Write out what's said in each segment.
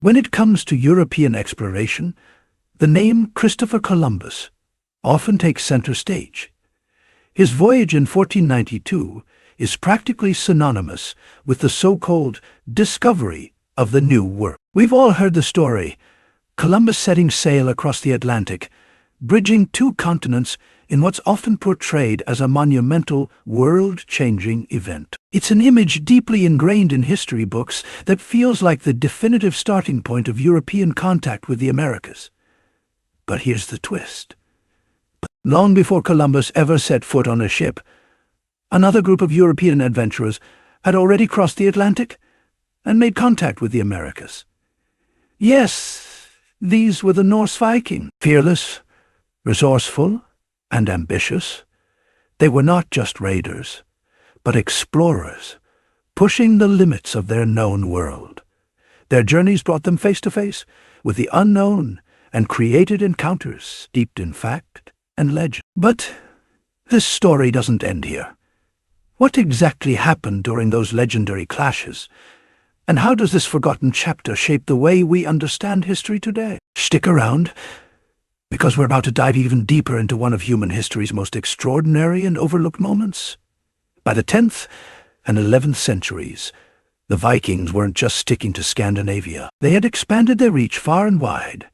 When it comes to European exploration, the name Christopher Columbus often takes center stage. His voyage in 1492 is practically synonymous with the so-called discovery of the New World. We've all heard the story, Columbus setting sail across the Atlantic, bridging two continents in what's often portrayed as a monumental, world-changing event. It's an image deeply ingrained in history books that feels like the definitive starting point of European contact with the Americas. But here's the twist. Long before Columbus ever set foot on a ship, another group of European adventurers had already crossed the Atlantic and made contact with the Americas. Yes, these were the Norse Vikings. Fearless, resourceful, and ambitious, they were not just raiders, but explorers, pushing the limits of their known world. Their journeys brought them face to face with the unknown and created encounters steeped in fact and legend. But this story doesn't end here. What exactly happened during those legendary clashes? And how does this forgotten chapter shape the way we understand history today? Stick around, because we're about to dive even deeper into one of human history's most extraordinary and overlooked moments. By the 10th and 11th centuries, the Vikings weren't just sticking to Scandinavia. They had expanded their reach far and wide,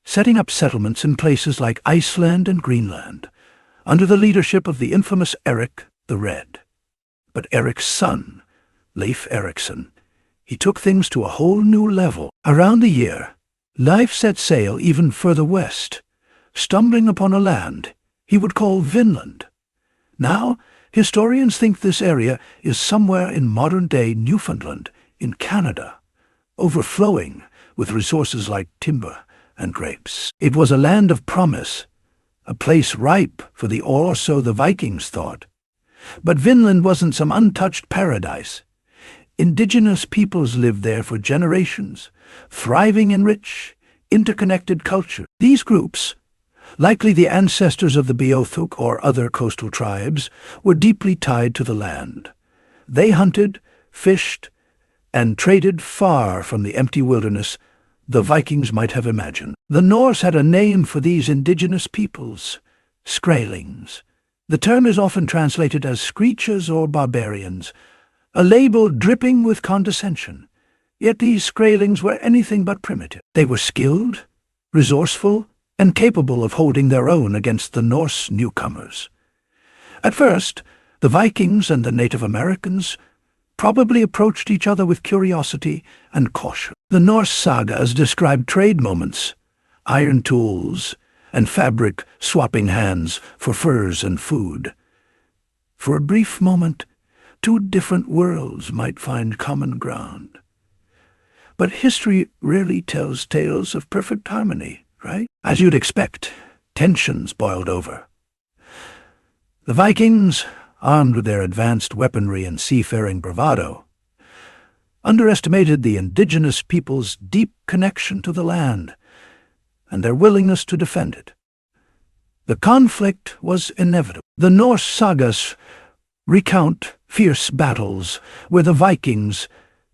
setting up settlements in places like Iceland and Greenland, under the leadership of the infamous Eric the Red. But Eric's son, Leif Erikson, he took things to a whole new level. Around the year, Leif set sail even further west, stumbling upon a land he would call Vinland. Now, historians think this area is somewhere in modern-day Newfoundland in Canada, overflowing with resources like timber and grapes. It was a land of promise, a place ripe for the ore, so the Vikings thought. But Vinland wasn't some untouched paradise. Indigenous peoples lived there for generations, thriving in rich, interconnected culture. These groups, likely the ancestors of the Beothuk or other coastal tribes, were deeply tied to the land. They hunted, fished, and traded far from the empty wilderness the Vikings might have imagined. The Norse had a name for these indigenous peoples, Skraelings. The term is often translated as screechers or barbarians, a label dripping with condescension. Yet these Skraelings were anything but primitive. They were skilled, resourceful, and capable of holding their own against the Norse newcomers. At first, the Vikings and the Native Americans probably approached each other with curiosity and caution. The Norse sagas describe trade moments, iron tools, and fabric swapping hands for furs and food. For a brief moment, two different worlds might find common ground. But history rarely tells tales of perfect harmony, right? As you'd expect, tensions boiled over. The Vikings, armed with their advanced weaponry and seafaring bravado, underestimated the indigenous people's deep connection to the land and their willingness to defend it. The conflict was inevitable. The Norse sagas recount fierce battles where the Vikings,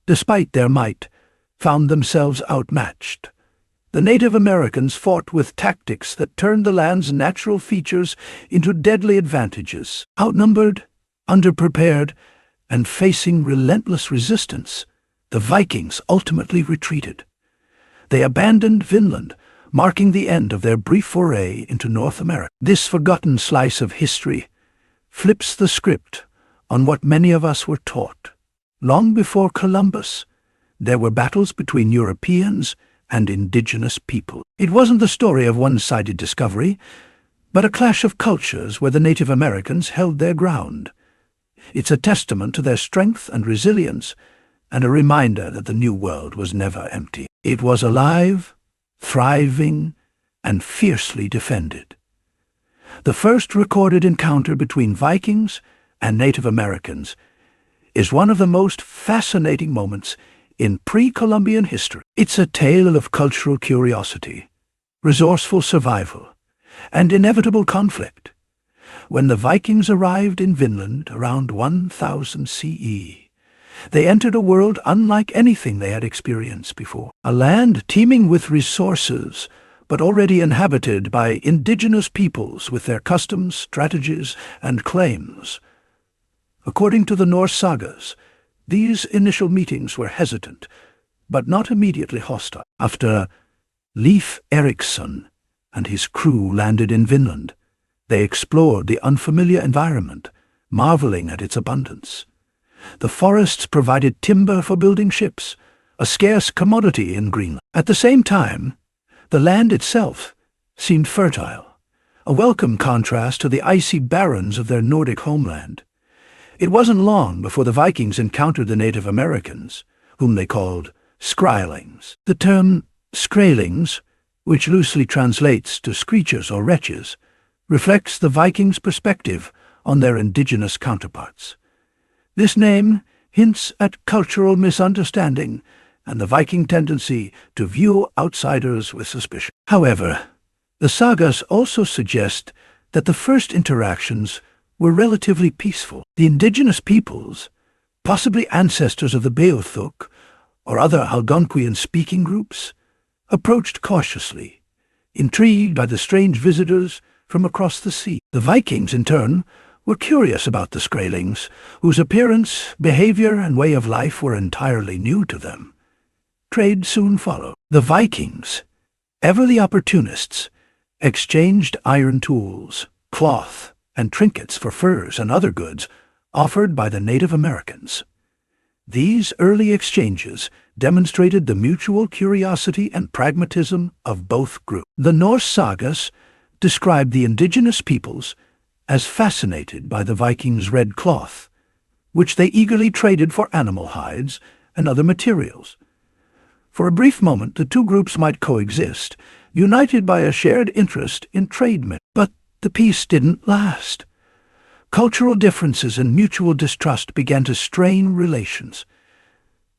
despite their might, found themselves outmatched. The Native Americans fought with tactics that turned the land's natural features into deadly advantages. Outnumbered, underprepared, and facing relentless resistance, the Vikings ultimately retreated. They abandoned Vinland, marking the end of their brief foray into North America. This forgotten slice of history flips the script on what many of us were taught. Long before Columbus, there were battles between Europeans and indigenous people. It wasn't the story of one-sided discovery, but a clash of cultures where the Native Americans held their ground. It's a testament to their strength and resilience, and a reminder that the New World was never empty. It was alive, thriving, and fiercely defended. The first recorded encounter between Vikings and Native Americans is one of the most fascinating moments in pre-Columbian history. It's a tale of cultural curiosity, resourceful survival, and inevitable conflict. When the Vikings arrived in Vinland around 1000 CE, They entered a world unlike anything they had experienced before. A land teeming with resources, but already inhabited by indigenous peoples with their customs, strategies, and claims. According to the Norse sagas, these initial meetings were hesitant, but not immediately hostile. After Leif Erikson and his crew landed in Vinland, they explored the unfamiliar environment, marveling at its abundance. The forests provided timber for building ships, a scarce commodity in Greenland. At the same time, the land itself seemed fertile, a welcome contrast to the icy barrens of their Nordic homeland. It wasn't long before the Vikings encountered the Native Americans, whom they called Skrælings. The term Skrælings, which loosely translates to screechers or wretches, reflects the Vikings' perspective on their indigenous counterparts. This name hints at cultural misunderstanding and the Viking tendency to view outsiders with suspicion. However, the sagas also suggest that the first interactions were relatively peaceful. The indigenous peoples, possibly ancestors of the Beothuk or other Algonquian-speaking groups, approached cautiously, intrigued by the strange visitors from across the sea. The Vikings, in turn, were curious about the Skrælings, whose appearance, behavior, and way of life were entirely new to them. Trade soon followed. The Vikings, ever the opportunists, exchanged iron tools, cloth, and trinkets for furs and other goods offered by the Native Americans. These early exchanges demonstrated the mutual curiosity and pragmatism of both groups. The Norse sagas describe the indigenous peoples as fascinated by the Vikings' red cloth, which they eagerly traded for animal hides and other materials. For a brief moment, the two groups might coexist, united by a shared interest in trade. But the peace didn't last. Cultural differences and mutual distrust began to strain relations.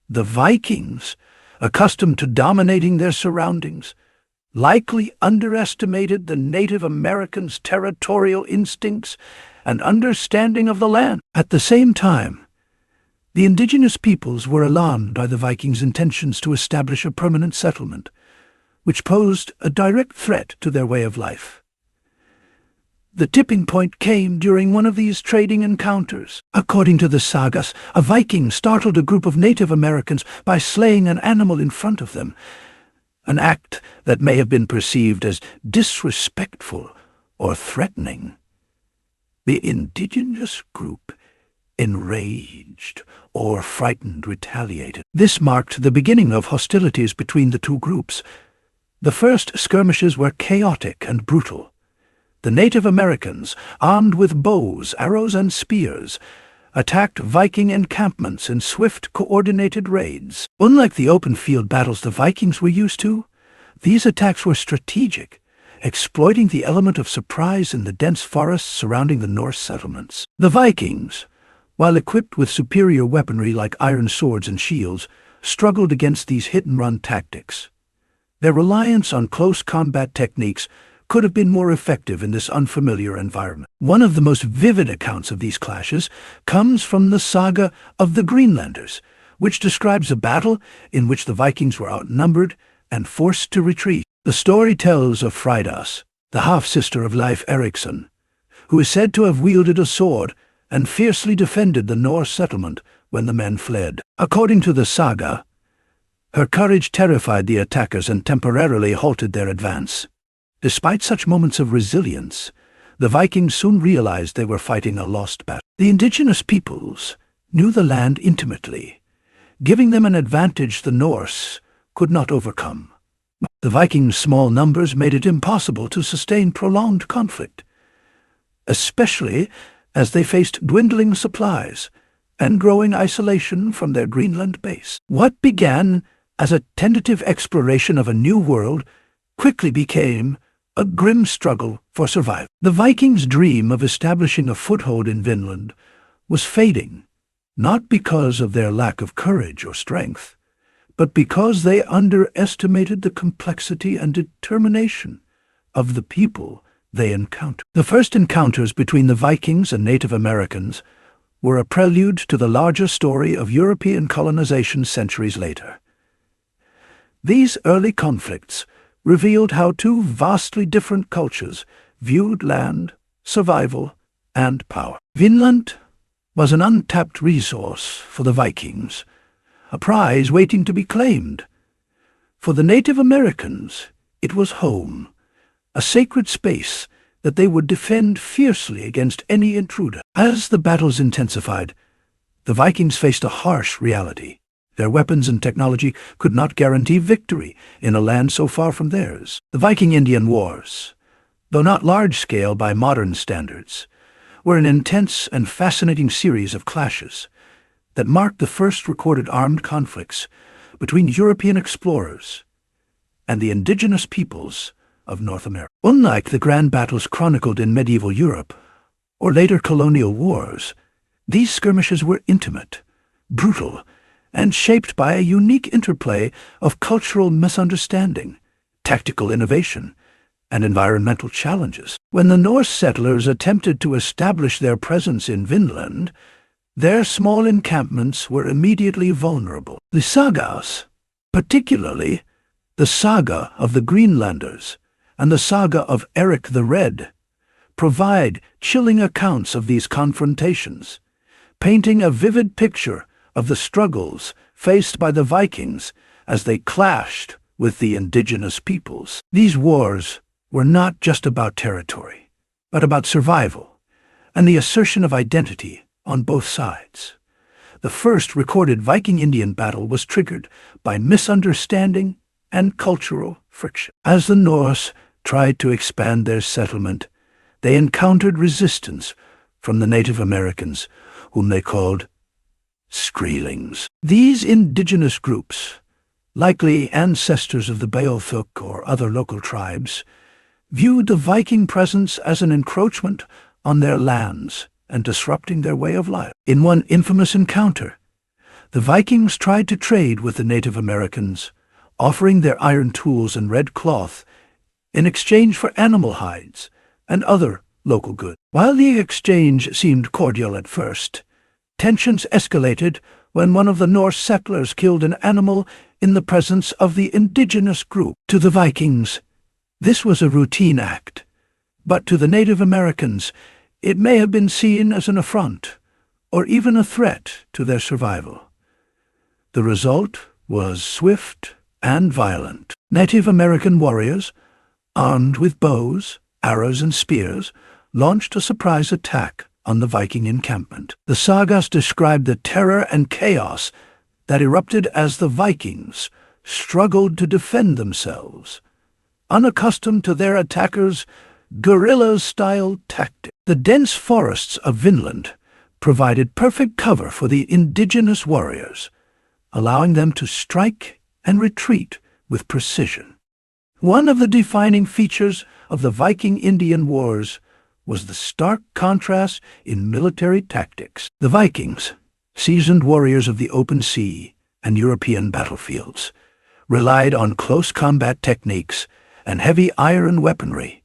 The Vikings, accustomed to dominating their surroundings, likely underestimated the Native Americans' territorial instincts and understanding of the land. At the same time, the indigenous peoples were alarmed by the Vikings' intentions to establish a permanent settlement, which posed a direct threat to their way of life. The tipping point came during one of these trading encounters. According to the sagas, a Viking startled a group of Native Americans by slaying an animal in front of them, an act that may have been perceived as disrespectful or threatening. The indigenous group, enraged or frightened, retaliated. This marked the beginning of hostilities between the two groups. The first skirmishes were chaotic and brutal. The Native Americans, armed with bows, arrows, and spears, attacked Viking encampments in swift, coordinated raids. Unlike the open-field battles the Vikings were used to, these attacks were strategic, exploiting the element of surprise in the dense forests surrounding the Norse settlements. The Vikings, while equipped with superior weaponry like iron swords and shields, struggled against these hit-and-run tactics. Their reliance on close combat techniques could have been more effective in this unfamiliar environment. One of the most vivid accounts of these clashes comes from the saga of the Greenlanders, which describes a battle in which the Vikings were outnumbered and forced to retreat. The story tells of Fridas, the half-sister of Leif Erikson, who is said to have wielded a sword and fiercely defended the Norse settlement when the men fled. According to the saga, her courage terrified the attackers and temporarily halted their advance. Despite such moments of resilience, the Vikings soon realized they were fighting a lost battle. The indigenous peoples knew the land intimately, giving them an advantage the Norse could not overcome. The Vikings' small numbers made it impossible to sustain prolonged conflict, especially as they faced dwindling supplies and growing isolation from their Greenland base. What began as a tentative exploration of a new world quickly became a grim struggle for survival. The Vikings' dream of establishing a foothold in Vinland was fading, not because of their lack of courage or strength, but because they underestimated the complexity and determination of the people they encountered. The first encounters between the Vikings and Native Americans were a prelude to the larger story of European colonization centuries later. These early conflicts revealed how two vastly different cultures viewed land, survival, and power. Vinland was an untapped resource for the Vikings, a prize waiting to be claimed. For the Native Americans, it was home, a sacred space that they would defend fiercely against any intruder. As the battles intensified, the Vikings faced a harsh reality. Their weapons and technology could not guarantee victory in a land so far from theirs. The Viking-Indian Wars, though not large-scale by modern standards, were an intense and fascinating series of clashes that marked the first recorded armed conflicts between European explorers and the indigenous peoples of North America. Unlike the grand battles chronicled in medieval Europe or later colonial wars, these skirmishes were intimate, brutal, and shaped by a unique interplay of cultural misunderstanding, tactical innovation, and environmental challenges. When the Norse settlers attempted to establish their presence in Vinland, their small encampments were immediately vulnerable. The sagas, particularly the saga of the Greenlanders and the saga of Eric the Red, provide chilling accounts of these confrontations, painting a vivid picture of the struggles faced by the Vikings as they clashed with the indigenous peoples. These wars were not just about territory, but about survival and the assertion of identity on both sides. The first recorded Viking-Indian battle was triggered by misunderstanding and cultural friction. As the Norse tried to expand their settlement, they encountered resistance from the Native Americans, whom they called Skrælings. These indigenous groups, likely ancestors of the Beowulf or other local tribes, viewed the Viking presence as an encroachment on their lands and disrupting their way of life. In one infamous encounter, the Vikings tried to trade with the Native Americans, offering their iron tools and red cloth in exchange for animal hides and other local goods. While the exchange seemed cordial at first, tensions escalated when one of the Norse settlers killed an animal in the presence of the indigenous group. To the Vikings, this was a routine act, but to the Native Americans, it may have been seen as an affront or even a threat to their survival. The result was swift and violent. Native American warriors, armed with bows, arrows, and spears, launched a surprise attack on the Viking encampment. The sagas describe the terror and chaos that erupted as the Vikings struggled to defend themselves, unaccustomed to their attackers' guerrilla-style tactics. The dense forests of Vinland provided perfect cover for the indigenous warriors, allowing them to strike and retreat with precision. One of the defining features of the Viking-Indian Wars was the stark contrast in military tactics. The Vikings, seasoned warriors of the open sea and European battlefields, relied on close combat techniques and heavy iron weaponry.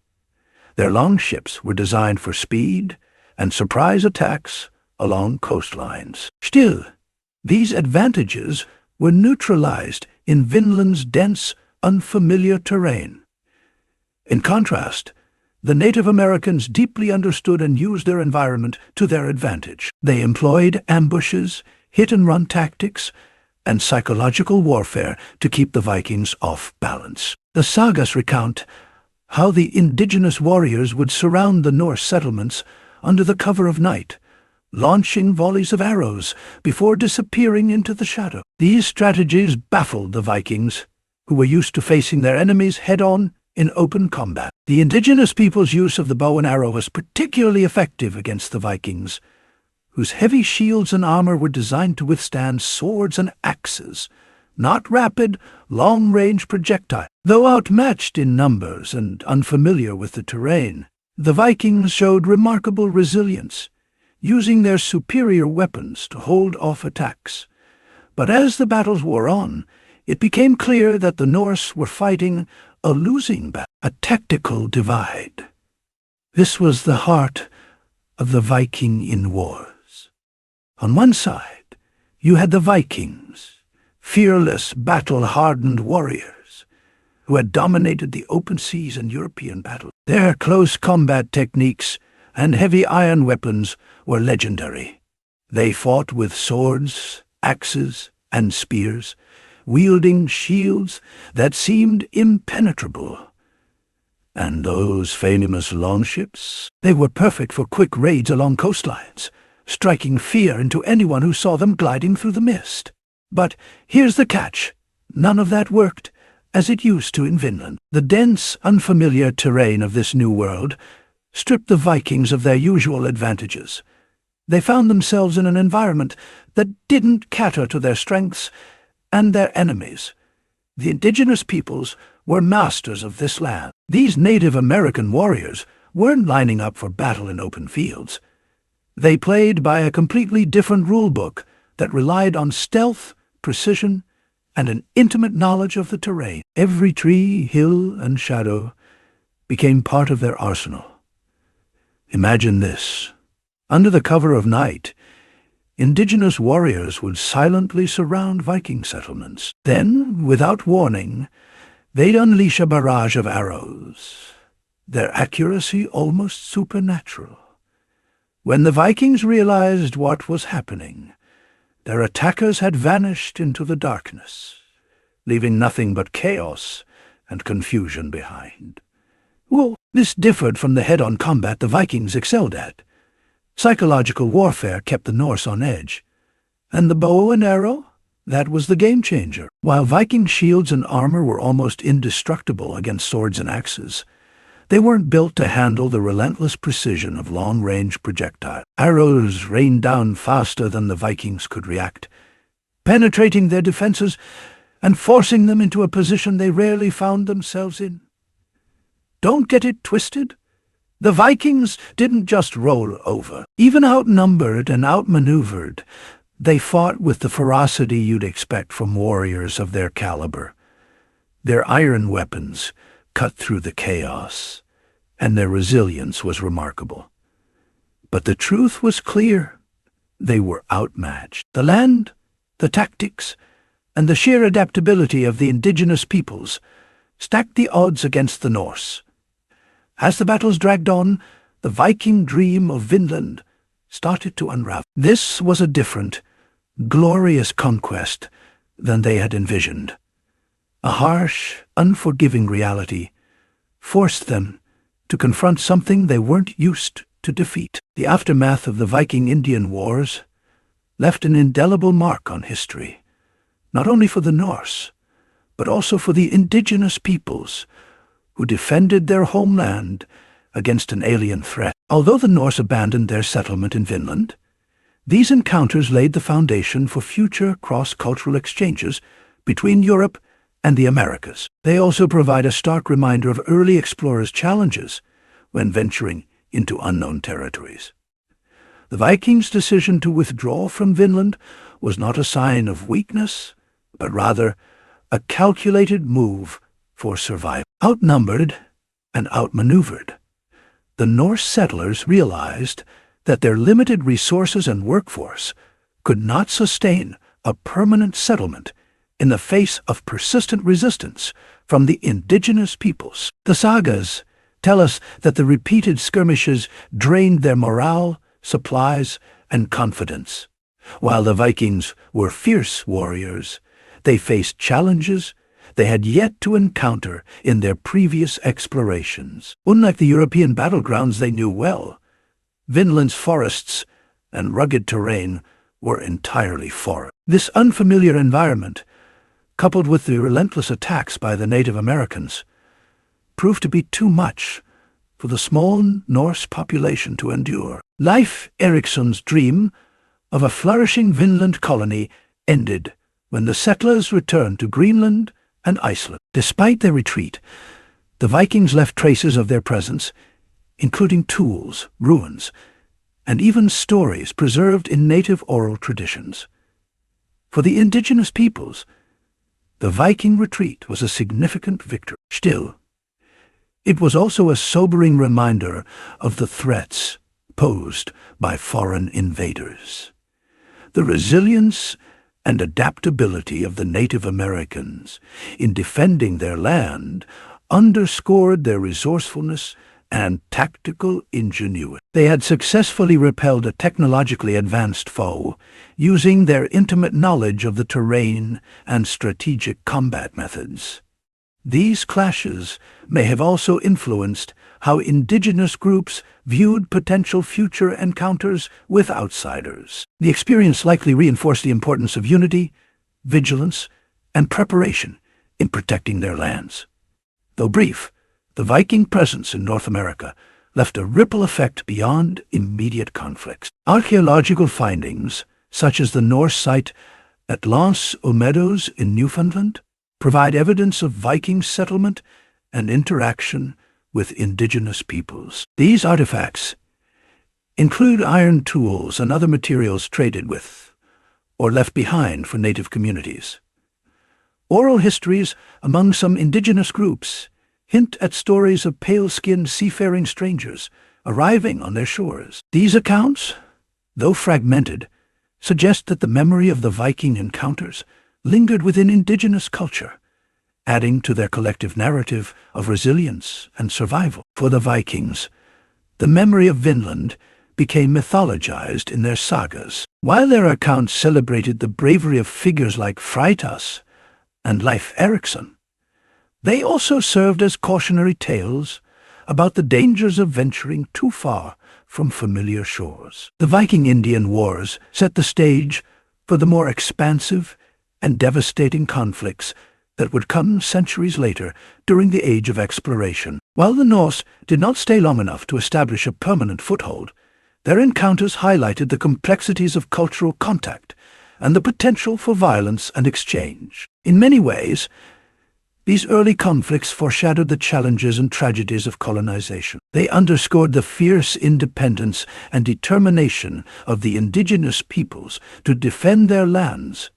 Their long ships were designed for speed and surprise attacks along coastlines. Still, these advantages were neutralized in Vinland's dense, unfamiliar terrain. In contrast, the Native Americans deeply understood and used their environment to their advantage. They employed ambushes, hit-and-run tactics, and psychological warfare to keep the Vikings off balance. The sagas recount how the indigenous warriors would surround the Norse settlements under the cover of night, launching volleys of arrows before disappearing into the shadow. These strategies baffled the Vikings, who were used to facing their enemies head-on in open combat. The indigenous people's use of the bow and arrow was particularly effective against the Vikings, whose heavy shields and armor were designed to withstand swords and axes, not rapid, long-range projectiles. Though outmatched in numbers and unfamiliar with the terrain, the Vikings showed remarkable resilience, using their superior weapons to hold off attacks. But as the battles wore on, it became clear that the Norse were fighting a losing battle, a tactical divide. This was the heart of the Viking in war. On one side, you had the Vikings, fearless, battle-hardened warriors who had dominated the open seas and European battles. Their close combat techniques and heavy iron weapons were legendary. They fought with swords, axes, and spears, wielding shields that seemed impenetrable. And those famous longships, they were perfect for quick raids along coastlines, striking fear into anyone who saw them gliding through the mist. But here's the catch. None of that worked as it used to in Vinland. The dense, unfamiliar terrain of this new world stripped the Vikings of their usual advantages. They found themselves in an environment that didn't cater to their strengths and their enemies. The indigenous peoples were masters of this land. These Native American warriors weren't lining up for battle in open fields. They played by a completely different rulebook that relied on stealth, precision, and an intimate knowledge of the terrain. Every tree, hill, and shadow became part of their arsenal. Imagine this. Under the cover of night, indigenous warriors would silently surround Viking settlements. Then, without warning, they'd unleash a barrage of arrows, their accuracy almost supernatural. When the Vikings realized what was happening, their attackers had vanished into the darkness, leaving nothing but chaos and confusion behind. Well, this differed from the head-on combat the Vikings excelled at. Psychological warfare kept the Norse on edge, and the bow and arrow, that was the game-changer. While Viking shields and armor were almost indestructible against swords and axes, they weren't built to handle the relentless precision of long-range projectiles. Arrows rained down faster than the Vikings could react, penetrating their defenses and forcing them into a position they rarely found themselves in. Don't get it twisted. The Vikings didn't just roll over. Even outnumbered and outmaneuvered, they fought with the ferocity you'd expect from warriors of their caliber. Their iron weapons cut through the chaos, and their resilience was remarkable. But the truth was clear. They were outmatched. The land, the tactics, and the sheer adaptability of the indigenous peoples stacked the odds against the Norse. As the battles dragged on, the Viking dream of Vinland started to unravel. This was a different, glorious conquest than they had envisioned. A harsh, unforgiving reality forced them to confront something they weren't used to defeat. The aftermath of the Viking-Indian Wars left an indelible mark on history, not only for the Norse, but also for the indigenous peoples who defended their homeland against an alien threat. Although the Norse abandoned their settlement in Vinland, these encounters laid the foundation for future cross-cultural exchanges between Europe and the Americas. They also provide a stark reminder of early explorers' challenges when venturing into unknown territories. The Vikings' decision to withdraw from Vinland was not a sign of weakness, but rather a calculated move for survival. Outnumbered and outmaneuvered, the Norse settlers realized that their limited resources and workforce could not sustain a permanent settlement in the face of persistent resistance from the indigenous peoples. The sagas tell us that the repeated skirmishes drained their morale, supplies, and confidence. While the Vikings were fierce warriors, they faced challenges they had yet to encounter in their previous explorations. Unlike the European battlegrounds they knew well, Vinland's forests and rugged terrain were entirely foreign. This unfamiliar environment, coupled with the relentless attacks by the Native Americans, proved to be too much for the small Norse population to endure. Leif Erikson's dream of a flourishing Vinland colony ended when the settlers returned to Greenland and Iceland. Despite their retreat, the Vikings left traces of their presence, including tools, ruins, and even stories preserved in native oral traditions. For the indigenous peoples, the Viking retreat was a significant victory. Still, it was also a sobering reminder of the threats posed by foreign invaders. The resilience and adaptability of the Native Americans in defending their land underscored their resourcefulness and tactical ingenuity. They had successfully repelled a technologically advanced foe using their intimate knowledge of the terrain and strategic combat methods. These clashes may have also influenced how indigenous groups viewed potential future encounters with outsiders. The experience likely reinforced the importance of unity, vigilance, and preparation in protecting their lands. Though brief, the Viking presence in North America left a ripple effect beyond immediate conflicts. Archaeological findings, such as the Norse site at L'Anse aux Meadows in Newfoundland, provide evidence of Viking settlement and interaction with indigenous peoples. These artifacts include iron tools and other materials traded with or left behind for native communities. Oral histories among some indigenous groups hint at stories of pale-skinned seafaring strangers arriving on their shores. These accounts, though fragmented, suggest that the memory of the Viking encounters lingered within indigenous culture, adding to their collective narrative of resilience and survival. For the Vikings, the memory of Vinland became mythologized in their sagas. While their accounts celebrated the bravery of figures like Freitas and Leif Erikson, they also served as cautionary tales about the dangers of venturing too far from familiar shores. The Viking-Indian Wars set the stage for the more expansive and devastating conflicts that would come centuries later during the Age of Exploration. While the Norse did not stay long enough to establish a permanent foothold, their encounters highlighted the complexities of cultural contact and the potential for violence and exchange. In many ways, these early conflicts foreshadowed the challenges and tragedies of colonization. They underscored the fierce independence and determination of the indigenous peoples to defend their lands,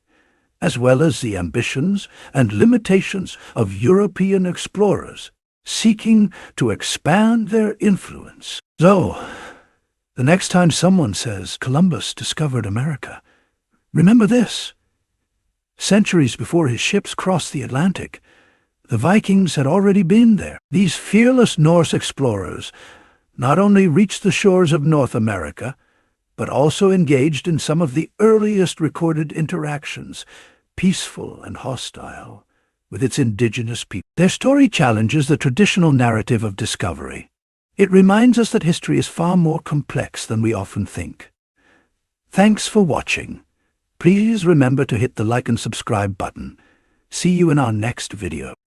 as well as the ambitions and limitations of European explorers seeking to expand their influence. So, the next time someone says Columbus discovered America, remember this. Centuries before his ships crossed the Atlantic, the Vikings had already been there. These fearless Norse explorers not only reached the shores of North America, but also engaged in some of the earliest recorded interactions, peaceful and hostile, with its indigenous people. Their story challenges the traditional narrative of discovery. It reminds us that history is far more complex than we often think. Thanks for watching. Please remember to hit the like and subscribe button. See you in our next video.